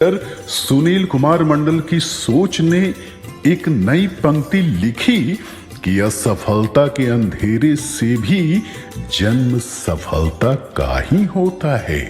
सुनील कुमार मंडल की सोच ने एक नई पंक्ति लिखी कि असफलता के अंधेरे से भी जन्म सफलता का ही होता है।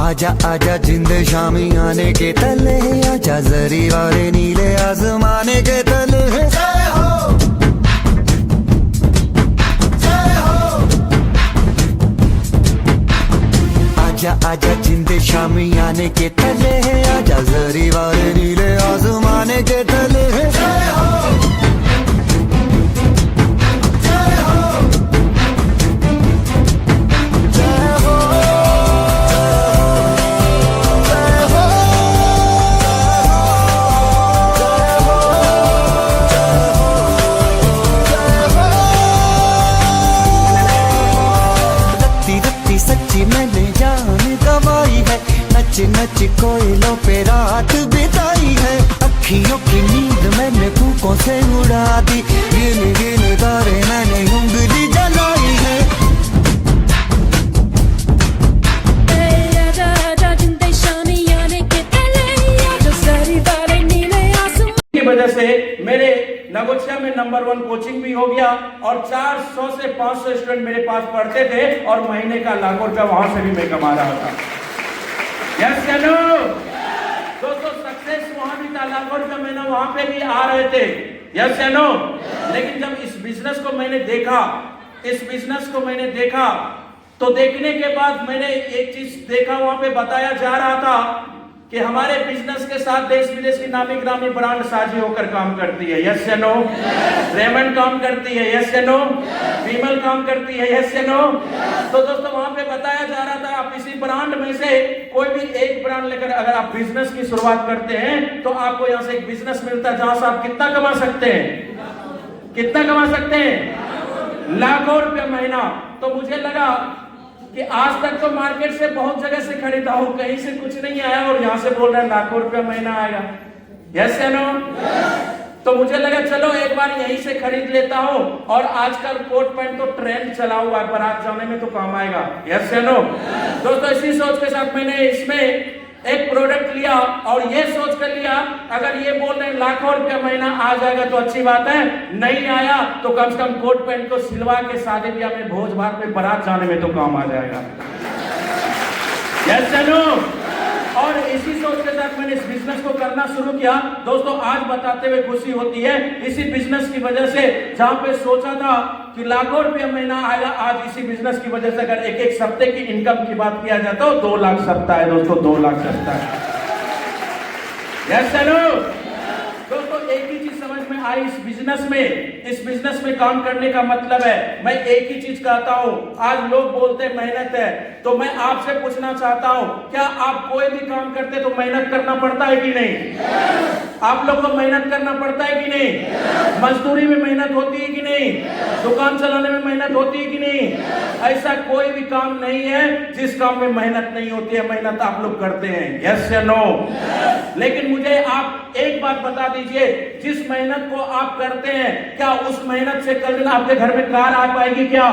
आजा आजा जिंद शामी आने के तले, आजा जरी वाले नीले आसमाने के तले। जय हो जय हो। आजा आजा जिंद शामी आने के तले, आजा जरी वाले नीले आसमाने के तले। जय हो सच्ची मैंने जान गवाई है, नच नच कोयलों पे रात बिताई है। अखियों की नींद मैंने फूकों से उड़ा दी, गिन गिन तारे मैंने उंगली जलाई है। की वजह से मेरे नगोचिया में नंबर 1 कोचिंग भी हो गया और 400 से 500 स्टूडेंट मेरे पास पढ़ते थे और महीने का लाखों रुपया वहां से भी मैं कमा रहा था। यस या नो? दोस्तों सक्सेस वहां भी था, लाखों रुपया महीना वहां पे भी आ रहे थे। यस या नो? लेकिन जब इस बिजनेस को मैंने देखा तो देखने के बाद मैंने एक चीज देखा, वहां पे बताया जा रहा था कि हमारे बिजनेस के साथ देश विदेश की नामी ग्रामी ब्रांड साझी होकर काम करती है। यस या नो? रेमंड काम करती है। यस या नो? विमल काम करती है। यस या नो? तो दोस्तों वहां पे बताया जा रहा था, आप इसी ब्रांड में से कोई भी एक ब्रांड लेकर अगर आप बिजनेस की शुरुआत करते हैं तो आपको यहाँ से एक बिजनेस मिलता है जहां से आप कितना कमा सकते हैं? कितना कमा सकते हैं? लाखों रुपया महीना। तो मुझे लगा कि आज तक तो मार्केट से बहुत जगह से खरीदा हूं, कहीं से कुछ नहीं आया और यहां से बोल रहे हैं लाखों रुपया महीना आएगा। यस या नो? तो मुझे लगा चलो एक बार यहीं से खरीद लेता हूं, और आजकल कोट पैंट तो ट्रेंड चला हुआ है, बारात जाने में तो काम आएगा। यस या नो? दोस्तों इसी सोच के साथ मैंने इसमें एक प्रोडक्ट लिया और ये सोच कर लिया अगर ये बोल रहे हैं लाखों रुपया महीना आ जाएगा तो अच्छी बात है, नहीं आया तो कम से कम कोट पैंट को सिलवा के शादी ब्याह में भोज भात में बारात जाने में तो काम आ जाएगा। यस या नो? और इसी सोच के साथ मैंने इस बिजनेस को करना शुरू किया। दोस्तों आज बताते हुए खुशी होती है, इसी बिजनेस की वजह से जहां पे सोचा था कि लाखों रुपया महीना आएगा, आज इसी बिजनेस की वजह से अगर एक एक सप्ते की इनकम की बात किया जाता है 2 लाख सप्ताह है दोस्तों, 2 लाख सप्ताह है। यस या नो? दोस्तों एक ही चीज समझ में आई इस बिजनेस में काम करने का मतलब है, मैं एक ही चीज कहता हूं। आज लोग बोलते हैं मेहनत है, तो मैं आपसे पूछना चाहता हूं, क्या आप कोई भी काम करते तो मेहनत करना पड़ता है कि नहीं? आप लोग को मेहनत करना पड़ता है कि नहीं? मजदूरी में मेहनत होती है कि नहीं? दुकान चलाने में मेहनत होती है कि नहीं? ऐसा कोई भी काम नहीं है जिस काम में मेहनत नहीं होती है, मेहनत आप लोग करते हैं। यस या नो? लेकिन मुझे आप एक बात बता दीजिए, जिस मेहनत को आप करते हैं, क्या उस मेहनत से कल दिन आपके घर में कार आ पाएगी क्या?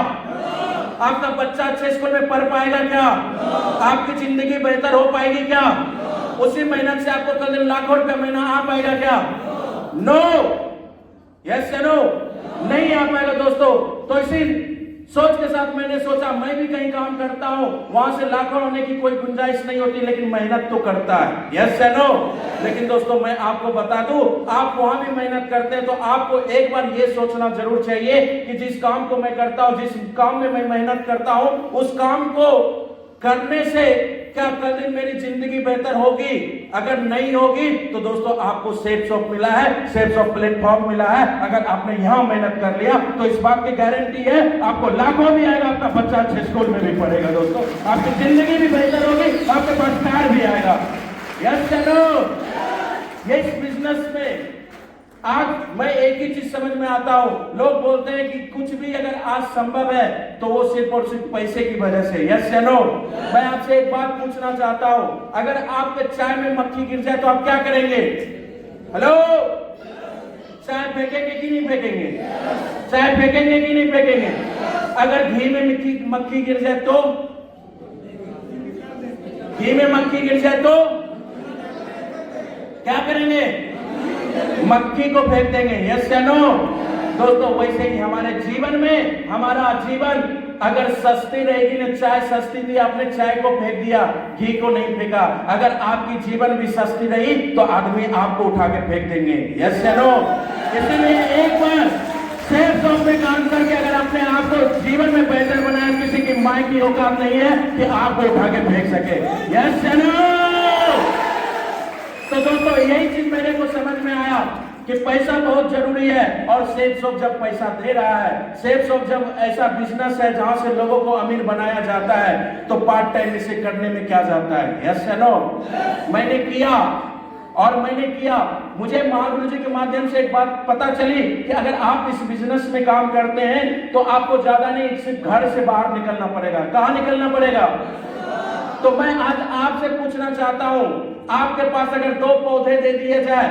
आपका बच्चा अच्छे स्कूल में पढ़ पाएगा क्या? आपकी जिंदगी बेहतर हो पाएगी क्या? उसी मेहनत से आपको कल दिन लाखों रुपया महीना आ पाएगा क्या? नो। यस या नो? नहीं आ पाएगा दोस्तों। तो इसी सोच के साथ मैंने सोचा मैं भी कहीं काम करता हूं, वहां से लाखों होने की कोई गुंजाइश नहीं होती, लेकिन मेहनत तो करता है। यस या नो? लेकिन दोस्तों मैं आपको बता दूं, आप वहां भी मेहनत करते हैं तो आपको एक बार ये सोचना जरूर चाहिए कि जिस काम को मैं करता हूं, जिस काम में मैं मेहनत करता हूं, उस काम को करने से क्या कल दिन मेरी जिंदगी बेहतर होगी? अगर नहीं होगी तो दोस्तों आपको सेफ शॉप मिला है, सेफ शॉप प्लेटफॉर्म मिला है। अगर आपने यहां मेहनत कर लिया तो इस बात की गारंटी है आपको लाखों भी आएगा, आपका बच्चा अच्छे स्कूल में भी पढ़ेगा दोस्तों, आपकी जिंदगी भी बेहतर होगी, आपके पास कार भी आएगा। यस चलो, ये इस बिजनेस में आज मैं एक ही चीज समझ में आता हूं, लोग बोलते हैं कि कुछ भी अगर आज संभव है तो वो सिर्फ और सिर्फ पैसे की वजह से। यस या नो? मैं आपसे एक बात पूछना चाहता हूं, अगर आपके चाय में मक्खी गिर जाए तो आप क्या करेंगे? हेलो, चाय फेंकेंगे कि नहीं फेंकेंगे? चाय फेंकेंगे कि नहीं फेंकेंगे? अगर घी में मक्खी गिर जाए तो? घी में मक्खी गिर जाए तो क्या करेंगे? मक्खी को फेंक देंगे। यस या नो? दोस्तों वैसे ही हमारे जीवन में, हमारा जीवन अगर सस्ती रहेगी ना, चाय सस्ती थी, आपने चाय को फेंक दिया, घी को नहीं फेंका। अगर आपकी जीवन भी सस्ती रही तो आदमी आपको उठा के फेंक देंगे। यस या नो? इसलिए एक बार सेफ शॉप में काम करके अगर अपने आप को जीवन में बेहतर बनाया, किसी की माई की औकात नहीं है कि आपको उठा के फेंक सके। यस या नो? तो दोस्तों यही चीज मेरे को समझ में आया कि पैसा बहुत जरूरी है, और सेफ शॉप जब पैसा दे रहा है, सेफ शॉप जब ऐसा बिजनेस है जहां से लोगों को अमीर बनाया जाता है, तो पार्ट टाइम इसे करने में क्या जाता है? यस या नो? मैंने किया और मैंने किया। मुझे महागुरु जी के माध्यम से एक बात पता चली कि अगर आप इस बिजनेस में काम करते हैं तो आपको ज्यादा नहीं, सिर्फ घर से बाहर निकलना पड़ेगा। कहां निकलना पड़ेगा? तो मैं आज आपसे पूछना चाहता हूं, आपके पास अगर 2 पौधे दे दिए जाए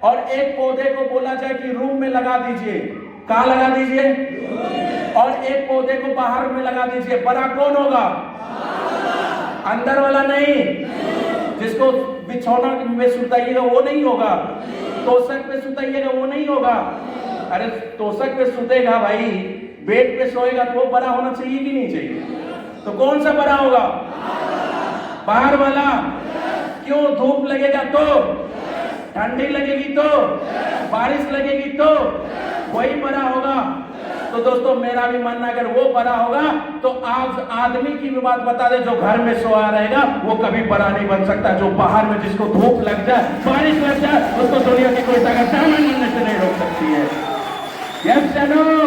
और एक पौधे को बोला जाए कि रूम में लगा दीजिए, कहां लगा दीजिए? और एक पौधे को बाहर में लगा दीजिए, बड़ा कौन होगा? अंदर वाला नहीं, जिसको बिछौना में सुताइएगा वो नहीं होगा, तोशक पे सुताइएगा वो नहीं होगा। अरे तोशक पे सुतेगा भाई, बेड पे सोएगा तो वो बड़ा होना चाहिए कि नहीं चाहिए? तो कौन सा बड़ा होगा? बाहर वाला। क्यों? धूप लगेगा तो, ठंडी लगेगी तो, बारिश लगेगी तो वही बड़ा होगा। तो दोस्तों मेरा भी मानना, अगर वो बड़ा होगा तो आज आदमी की भी बात बता दे, जो घर में सोया रहेगा वो कभी बड़ा नहीं बन सकता। जो बाहर में, जिसको धूप लग जाए, बारिश लग जाए, उसको दुनिया की कोई ताकत बनने से नहीं रोक सकती है। यस या नो?